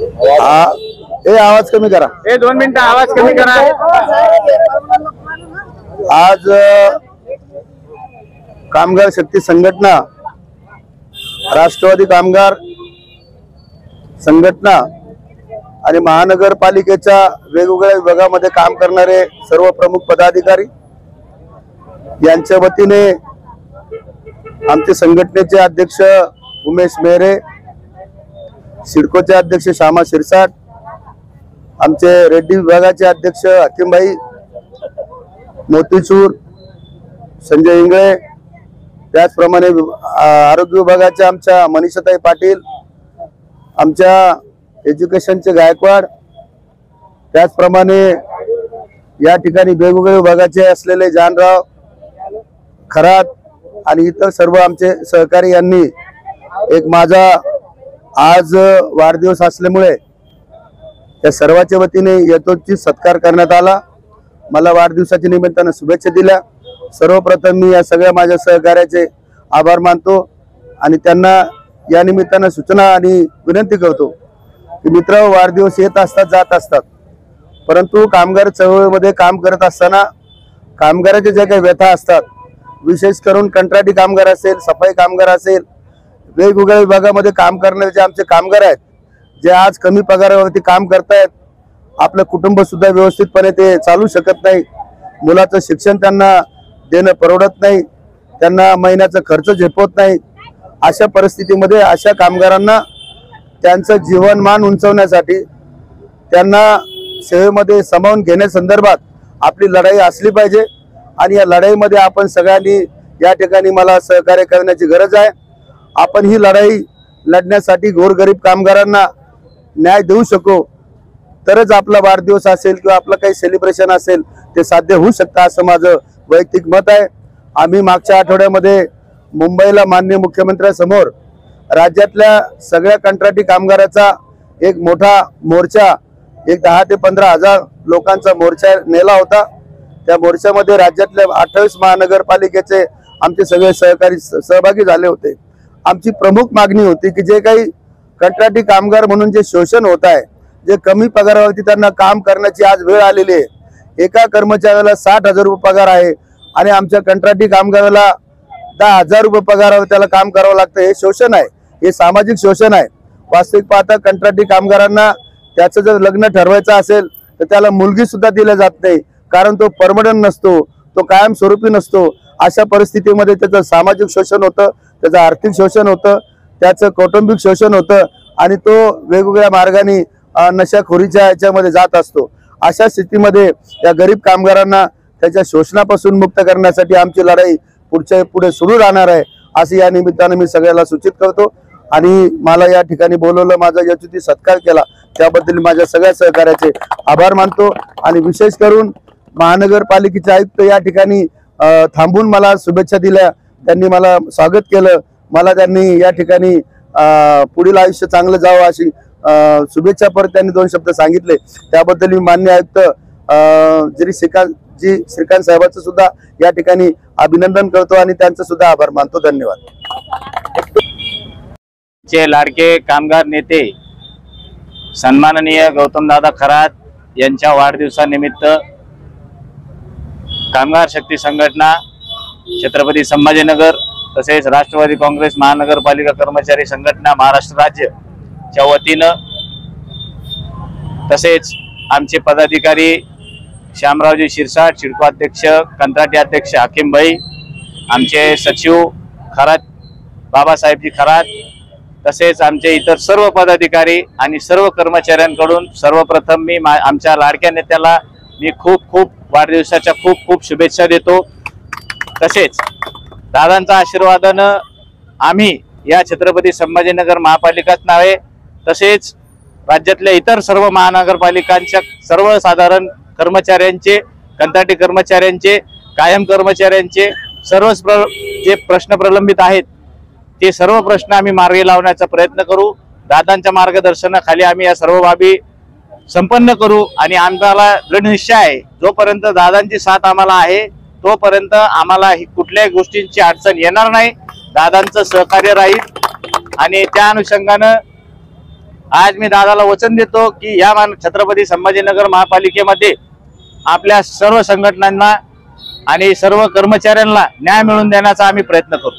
आवाज कमी करा, 2 मिनिटं आवाज कमी करा। आज कामगार शक्ती संघटना, राष्ट्रवादी कामगार संघटना आणि महानगरपालिकेच्या वेगवेगळ्या विभागामध्ये काम करणारे सर्व प्रमुख पदाधिकारी यांच्या वतीने आमचे संघटनेचे अध्यक्ष उमेश मेहरे, सिडकोचे अध्यक्ष श्यामा शिरसाट, आमचे रेड्डी विभागाचे अध्यक्ष हकीमभाई मोतीचूर, संजय इंगळे, त्याचप्रमाणे आरोग्य विभागाच्या आमच्या मनीषाताई पाटील, आमच्या एज्युकेशनचे गायकवाड, त्याचप्रमाणे या ठिकाणी वेगवेगळ्या विभागाचे असलेले जानराव खरात आणि इतर सर्व आमचे सहकारी यांनी एक माझा आज वाढदिवस असल्यामुळे या सर्वांच्या वतीने यथोचित सत्कार करण्यात आला। मला वाढदिवसाच्या निमित्ताने शुभेच्छा दिल्या। सर्वप्रथम मी या सगळ्या माझ्या सहकार्याचे आभार मानतो आणि त्यांना या निमित्ताने सूचना आणि विनंती करतो की मित्र, वाढदिवस येत असतात जात असतात, परंतु कामगार चळवळीमध्ये काम करत असताना कामगाराचे जे काही व्यथा असतात, विशेष करून कंत्राटी कामगार असेल, सफाई कामगार असेल, वेगवेगळ्या विभागामध्ये काम करणारे जे आमचे कामगार आहेत, जे आज कमी पगारावरती काम करतायत, आपलं कुटुंब सुद्धा व्यवस्थितपणे ते चालू शकत नाही, मुलाचं शिक्षण त्यांना देणं परवडत नाही, त्यांना महिन्याचा खर्च झेपवत नाही, अशा परिस्थितीमध्ये अशा कामगारांना त्यांचं जीवनमान उंचवण्यासाठी त्यांना सेवेमध्ये सामावून घेण्यासंदर्भात आपली लढाई असली पाहिजे आणि या लढाईमध्ये आपण सगळ्यांनी या ठिकाणी मला सहकार्य करण्याची गरज आहे। आपण ही लढाई लढण्यासाठी गोरगरीब कामगारांना न्याय देऊ शकू तरच आपला वाढदिवस असेल किंवा आपलं काही सेलिब्रेशन असेल ते साध्य होऊ शकतं, असं माझं वैयक्तिक मत आहे। आम्ही मागच्या आठवड्यामध्ये मुंबईला माननीय मुख्यमंत्र्यांसमोर राज्यातल्या सगळ्या कंत्राटी कामगाराचा एक मोठा मोर्चा, एक 10 ते 15 हजार लोकांचा मोर्चा नेला होता। त्या मोर्चामध्ये राज्यातल्या 28 महानगरपालिकेचे आमचे सगळे सहकारी सहभागी झाले होते। आमची प्रमुख मागणी होती की जे काही कंत्राटी कामगार म्हणून जे शोषण होत आहे, जे कमी पगारावरती त्यांना काम करण्याची आज वेळ आलेली आहे, एका कर्मचाऱ्याला 60,000 रुपये पगार आहे आणि आमच्या कंत्राटी कामगाराला 10,000 रुपये पगारावर त्याला काम करावं लागतं, हे शोषण आहे, हे सामाजिक शोषण आहे। वास्तविक पाहता कंत्राटी कामगारांना त्याचं जर लग्न ठरवायचं असेल तर त्याला मुलगी सुद्धा दिली जात नाही, कारण तो परमनंट नसतो, तो कायमस्वरूपी नसतो। अशा परिस्थितीमध्ये त्याचं सामाजिक शोषण होतं, त्याचं आर्थिक शोषण होतं, त्याचं कौटुंबिक शोषण होतं आणि तो वेगवेगळ्या मार्गाने नशाखोरीच्या याच्यामध्ये जात असतो। अशा स्थितीमध्ये या गरीब कामगारांना त्याच्या शोषणापासून मुक्त करण्यासाठी आमची लढाई पुढे सुरू राहणार आहे, असे या निमित्ताने मी सगळ्याला सूचित करतो। आणि मला या ठिकाणी बोलवलं, माझा यथोचित सत्कार केला, त्याबद्दल माझ्या सगळ्या सहकार्याचे आभार मानतो। आणि विशेष करून महानगरपालिकेचे आयुक्त या ठिकाणी थांबून मला शुभेच्छा दिल्या, त्यांनी मला स्वागत केलं, मला त्यांनी या ठिकाणी पुढील आयुष्य चांगलं जावं अशी शुभेच्छा परत त्यांनी 2 शब्द सांगितले, त्याबद्दल मी मान्य आयुक्त श्रीकांत साहेबांचं सुद्धा या ठिकाणी अभिनंदन करतो आणि त्यांचं सुद्धा आभार मानतो। धन्यवाद। चे लाडके कामगार नेते सन्माननीय गौतमदादा खरात यांच्या वाढदिवसानिमित्त कामगार शक्ती संघटना छत्रपती संभाजीनगर तसेच राष्ट्रवादी काँग्रेस महानगरपालिका कर्मचारी संघटना महाराष्ट्र राज्यच्या वतीनं तसेच आमचे पदाधिकारी श्यामरावजी शिरसाट, सिडको अध्यक्ष, कंत्राटी अध्यक्ष हकीमभाई, आमचे सचिव खरात बाबासाहेबजी खरात, तसेच आमचे इतर सर्व पदाधिकारी आणि सर्व कर्मचाऱ्यांकडून सर्वप्रथम मी आमच्या लाडक्या नेत्याला मी खूप वाढदिवसाच्या खूप शुभेच्छा देतो। तसेच दादांच्या आशीर्वादानं आम्ही या छत्रपती संभाजीनगर महापालिकाच नव्हे तसेच राज्यातल्या इतर सर्व महानगरपालिकांच्या सर्वसाधारण कर्मचाऱ्यांचे, कंत्राटी कर्मचाऱ्यांचे, कायम कर्मचाऱ्यांचे सर्व जे प्रश्न प्रलंबित आहेत ते सर्व प्रश्न आम्ही मार्गी लावण्याचा प्रयत्न करू। दादांच्या मार्गदर्शनाखाली आम्ही या सर्व बाबी संपन्न करू आणि आम्हाला दृढ निश्चय आहे, जोपर्यंत दादांची साथ आम्हाला आहे तोपर्यंत आम्हाला कुठल्याही गोष्टींची अडचण येणार नाही, दादांचं सहकार्य राहील। आणि त्या अनुषंगानं आज मी दादाला वचन देतो की या छत्रपती संभाजीनगर महापालिकेमध्ये आपल्या सर्व संघटनांना आणि सर्व कर्मचाऱ्यांना न्याय मिळवून देण्याचा आम्ही प्रयत्न करू।